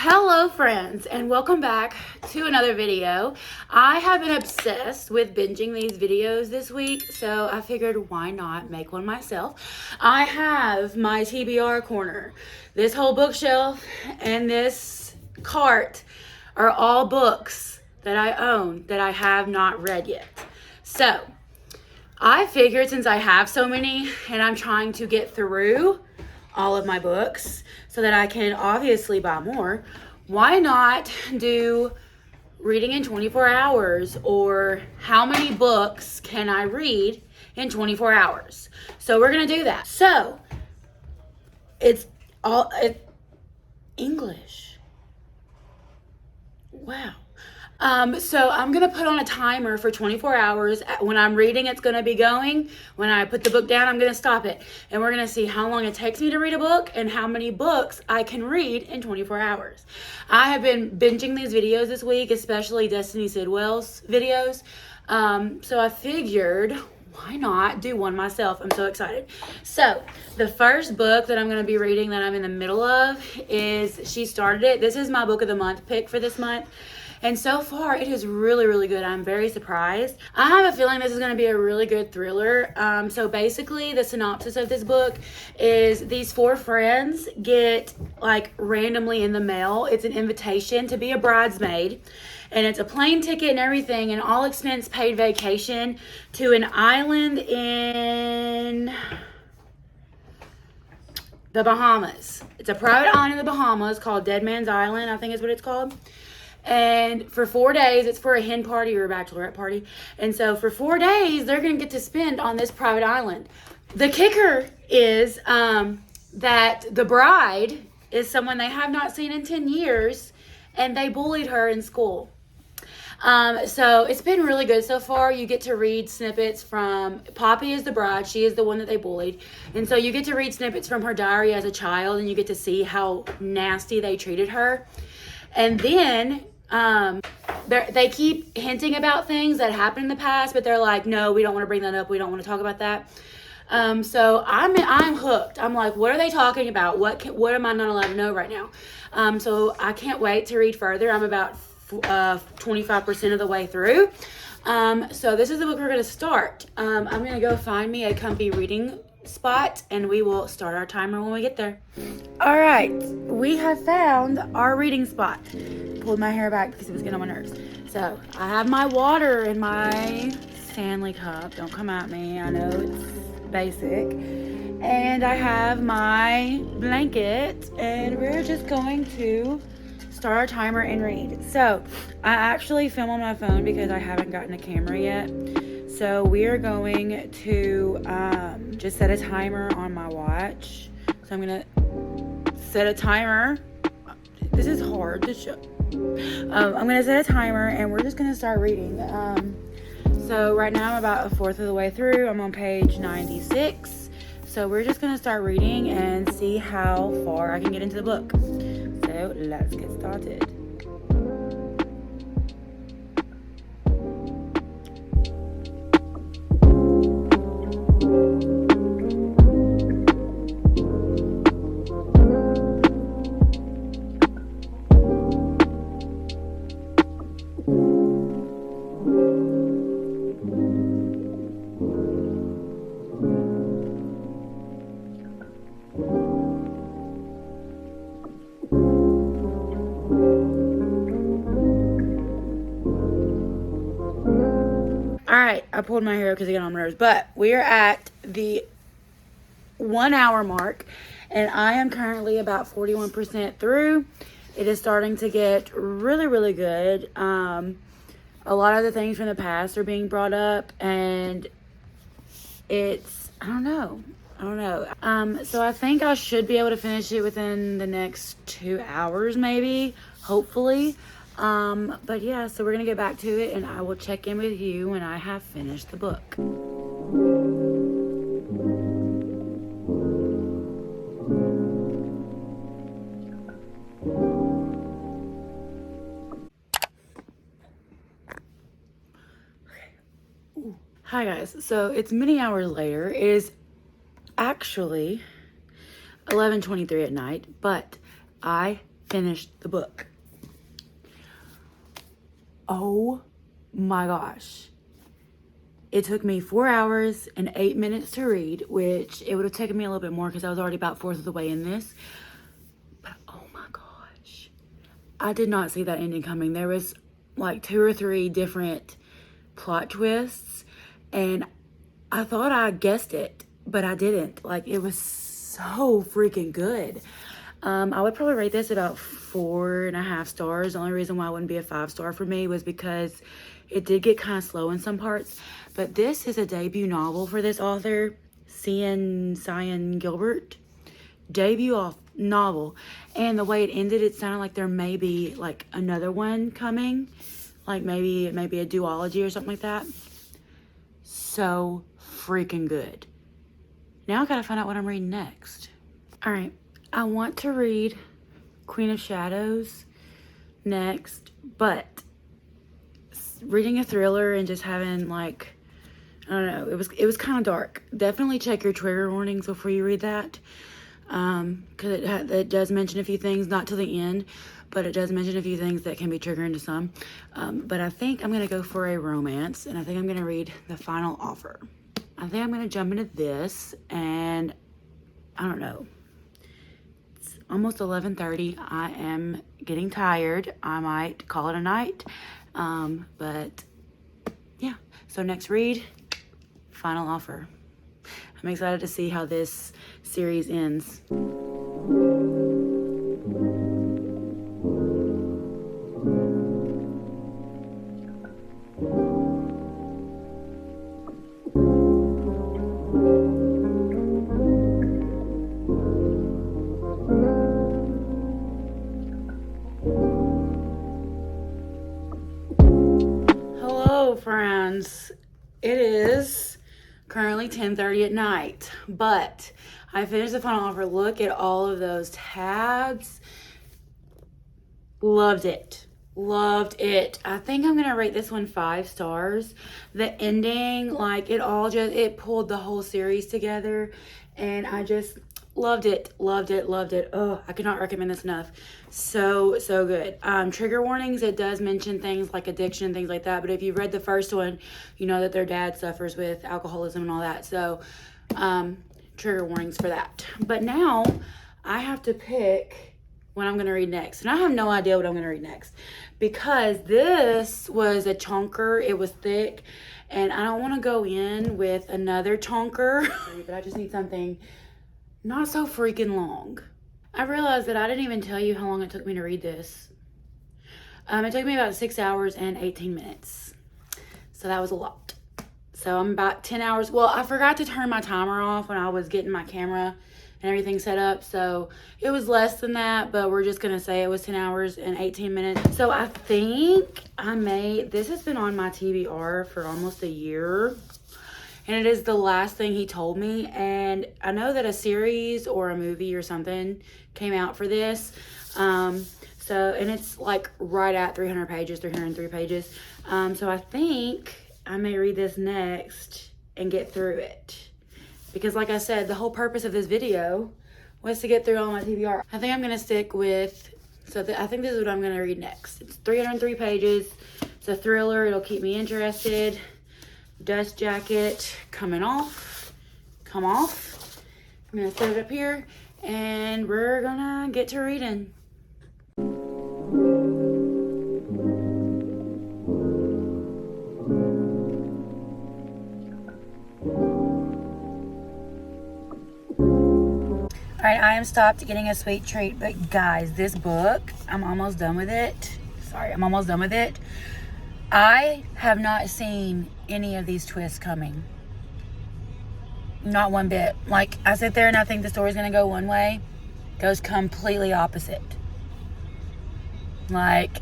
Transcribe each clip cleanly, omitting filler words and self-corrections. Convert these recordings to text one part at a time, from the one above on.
Hello friends, and welcome back to another video. I have been obsessed with binging these videos this week, so I figured why not make one myself. I have my TBR corner. This whole bookshelf and this cart are all books that I own that I have not read yet. So I figured since I have so many and I'm trying to get through all of my books so that I can obviously buy more, why not do reading in 24 hours, or how many books can I read in 24 hours? So we're going to do that. So it's English. Wow. So I'm going to put on a timer for 24 hours. When I'm reading, it's going to be going. When I put the book down, I'm going to stop it. And we're going to see how long it takes me to read a book and how many books I can read in 24 hours. I have been binging these videos this week, especially Destiny Sidwell's videos. So I figured, why not do one myself? I'm so excited. So the first book that I'm going to be reading that I'm in the middle of is She Started It. This is my book of the month pick for this month. And so far, it is really, really good. I'm very surprised. I have a feeling this is going to be a really good thriller. So basically, the synopsis of this book is these four friends get like randomly in the mail. It's an invitation to be a bridesmaid. And it's a plane ticket and everything, and all expense paid vacation to an island in the Bahamas. It's a private island in the Bahamas called Dead Man's Island, I think is what it's called. And for 4 days, it's for a hen party or a bachelorette party. And so for 4 days, they're going to get to spend on this private island. The kicker is that the bride is someone they have not seen in 10 years, and they bullied her in school. So it's been really good so far. You get to read snippets from, Poppy is the bride. She is the one that they bullied. And so you get to read snippets from her diary as a child, and you get to see how nasty they treated her. And then they keep hinting about things that happened in the past, but they're like, no, we don't want to bring that up. We don't want to talk about that. So I'm hooked. I'm like, what are they talking about? What am I not allowed to know right now? So I can't wait to read further. I'm about 25% of the way through. So this is the book we're going to start. I'm going to go find me a comfy reading spot, and we will start our timer when we get there. All right, we have found our reading spot. Pulled my hair back because it was getting on my nerves. So I have my water in my Stanley cup. Don't come at me. I know it's basic. And I have my blanket, and we're just going to start our timer and read. So I actually film on my phone because I haven't gotten a camera yet. So we are going to just set a timer on my watch. So I'm going to set a timer. This is hard to show. I'm going to set a timer, and we're just going to start reading. So right now I'm about a fourth of the way through. I'm on page 96. So we're just going to start reading and see how far I can get into the book. So let's get started. Alright, I pulled my hair because I get on my nerves, but we are at the 1 hour mark, and I am currently about 41% through. It is starting to get really, really good. A lot of the things from the past are being brought up, and it's, I don't know. So I think I should be able to finish it within the next 2 hours, maybe, hopefully. But yeah, so we're gonna get back to it, and I will check in with you when I have finished the book. Hi guys, so it's many hours later. It is actually 11:23 at night, but I finished the book. Oh my gosh. It took me 4 hours and 8 minutes to read, which it would have taken me a little bit more because I was already about fourth of the way in this. But oh my gosh. I did not see that ending coming. There was like 2 or 3 different plot twists, and I thought I guessed it, but I didn't. Like, it was so freaking good. I would probably rate this about 4.5 stars. The only reason why it wouldn't be a 5-star for me was because it did get kind of slow in some parts. But this is a debut novel for this author, Cian Gilbert. Debut novel. And the way it ended, it sounded like there may be like another one coming. Like maybe a duology or something like that. So freaking good. Now I gotta find out what I'm reading next. All right. I want to read Queen of Shadows next, but reading a thriller and just having like, I don't know, it was kind of dark. Definitely check your trigger warnings before you read that, because it does mention a few things, not to the end, but it does mention a few things that can be triggering to some. But I think I'm gonna go for a romance, and I think I'm gonna read The Final Offer. I think I'm gonna jump into this, and I don't know. Almost 11:30. I am getting tired. I might call it a night. But yeah. So next read, Final Offer. I'm excited to see how this series ends. Friends, it is currently 10:30 at night, but I finished The Final Offer. Look at all of those tabs. Loved it. I think I'm gonna rate this one 5 stars. The ending, like, it pulled the whole series together, and I just loved it. Oh, I cannot recommend this enough. So good. Trigger warnings, it does mention things like addiction and things like that, but if you've read the first one, you know that their dad suffers with alcoholism and all that. So trigger warnings for that. But now I have to pick what I'm gonna read next, and I have no idea what I'm gonna read next because this was a chunker. It was thick, and I don't want to go in with another chunker, but I just need something not so freaking long. I realized that I didn't even tell you how long it took me to read this. It took me about 6 hours and 18 minutes. So that was a lot. So I'm about 10 hours. Well, I forgot to turn my timer off when I was getting my camera and everything set up. So it was less than that, but we're just going to say it was 10 hours and 18 minutes. So I think this has been on my TBR for almost a year. And it is the last thing he told me. And I know that a series or a movie or something came out for this. And it's like right at 300 pages, 303 pages. So I think I may read this next and get through it. Because like I said, the whole purpose of this video was to get through all my TBR. I think I'm going to stick with, I think this is what I'm going to read next. It's 303 pages. It's a thriller. It'll keep me interested. Dust jacket coming off. Come off. I'm going to set it up here and we're going to get to reading. All right, I am stopped getting a sweet treat, but guys, this book, I'm almost done with it. I'm almost done with it. I have not seen any of these twists coming. Not one bit. Like, I sit there and I think the story's gonna go one way, goes completely opposite. Like,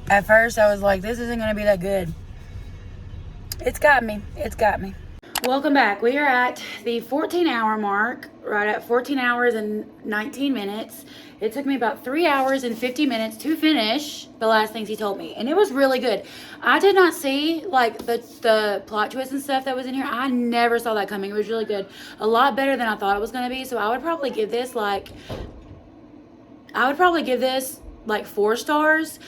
at first I was like, this isn't gonna be that good. It's got me. Welcome back. We are at the 14-hour mark, right at 14 hours and 19 minutes. It took me about 3 hours and 50 minutes to finish the last things he told me. And it was really good. I did not see like the plot twist and stuff that was in here. I never saw that coming. It was really good. A lot better than I thought it was going to be. So I would probably give this like, I would probably give this like 4 stars,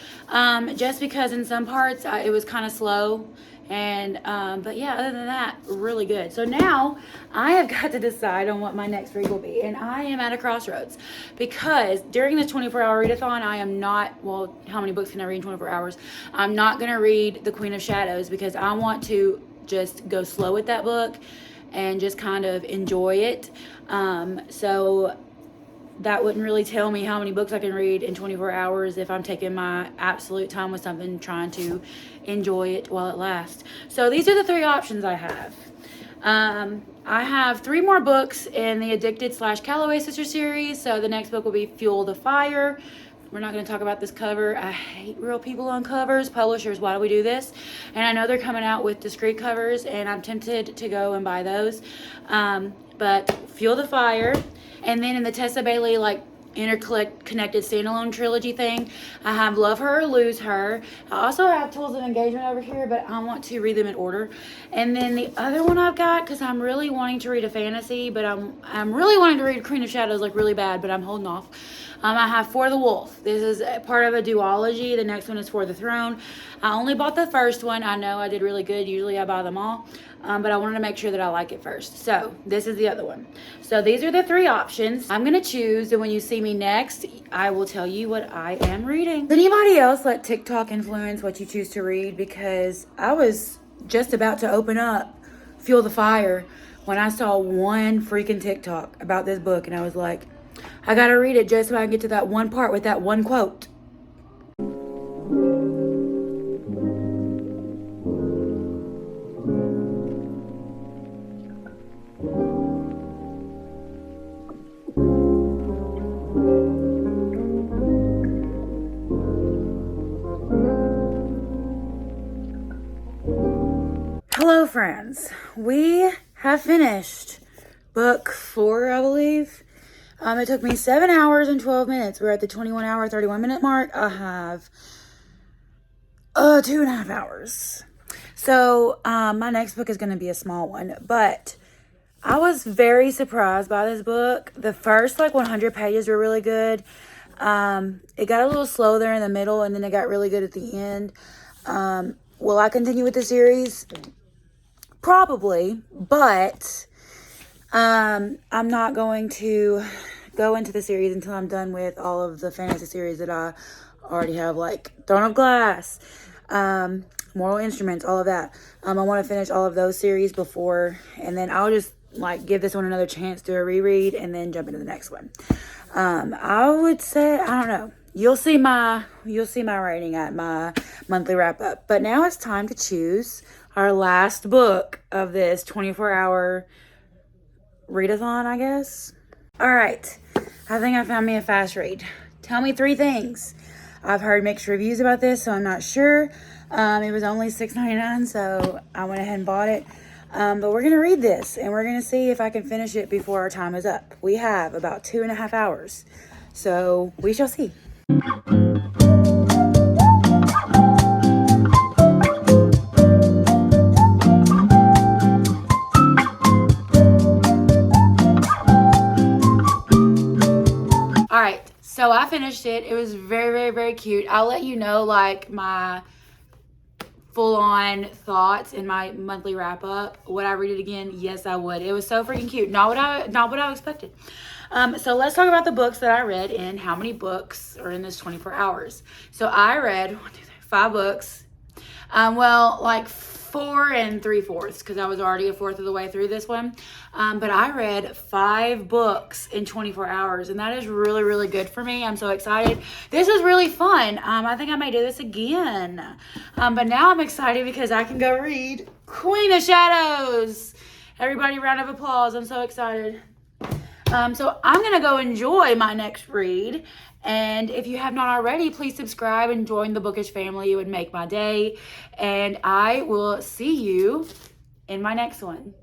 just because in some parts it was kind of slow. And but yeah, other than that, really good. So now I have got to decide on what my next read will be, and I am at a crossroads because during this 24-hour readathon I am not, well, how many books can I read in 24 hours? I'm not gonna read The Queen of Shadows because I want to just go slow with that book and just kind of enjoy it. So that wouldn't really tell me how many books I can read in 24 hours if I'm taking my absolute time with something, trying to enjoy it while it lasts. So these are the 3 options I have. I have 3 more books in the Addicted / Calloway Sister series. So the next book will be Fuel the Fire. We're not going to talk about this cover. I hate real people on covers. Publishers, why do we do this? And I know they're coming out with discreet covers, and I'm tempted to go and buy those. But Fuel the Fire. And then in the Tessa Bailey, like, interconnected standalone trilogy thing, I have Love Her or Lose Her. I also have Tools of Engagement over here, but I want to read them in order. And then the other one I've got, because I'm really wanting to read a fantasy, but I'm really wanting to read Queen of Shadows like really bad, but I'm holding off. I have For the Wolf. This is part of a duology. The next one is For the Throne. I only bought the first one. I know I did really good. Usually I buy them all. But I wanted to make sure that I like it first. So this is the other one. So these are the 3 options. I'm going to choose, and when you see me next, I will tell you what I am reading. Does anybody else let TikTok influence what you choose to read? Because I was just about to open up Fuel the Fire when I saw one freaking TikTok about this book, and I was like, I gotta read it just so I can get to that one part with that one quote. Hello, friends. We have finished book 4, I believe. It took me 7 hours and 12 minutes. We're at the 21-hour, 31-minute mark. I have 2.5 hours. So my next book is going to be a small one, but I was very surprised by this book. The first 100 pages were really good. It got a little slow there in the middle, and then it got really good at the end. Will I continue with the series? Probably, but I'm not going to go into the series until I'm done with all of the fantasy series that I already have, like Throne of Glass, Mortal Instruments, all of that. I want to finish all of those series before, and then I'll just give this one another chance, do a reread, and then jump into the next one. I would say, I don't know. You'll see my rating at my monthly wrap up. But now it's time to choose our last book of this 24-hour readathon, I guess. All right. I think I found me a fast read. Tell me 3 things. I've heard mixed reviews about this, so I'm not sure. It was only $6.99, so I went ahead and bought it. But we're going to read this, and we're going to see if I can finish it before our time is up. We have about 2.5 hours, so we shall see. All right, so I finished it. It was very, very, very cute. I'll let you know my full-on thoughts in my monthly wrap-up. Would I read it again? Yes, I would. It was so freaking cute. Not what I expected. So let's talk about the books that I read and how many books are in this 24 hours. So I read 5 books. 4 3/4 because I was already a fourth of the way through this one. But I read 5 books in 24 hours, and that is really, really good for me. I'm so excited. This is really fun. I think I may do this again. But now I'm excited because I can go read Queen of Shadows. Everybody, round of applause. I'm so excited. So I'm going to go enjoy my next read. And if you have not already, please subscribe and join the Bookish family. It would make my day. And I will see you in my next one.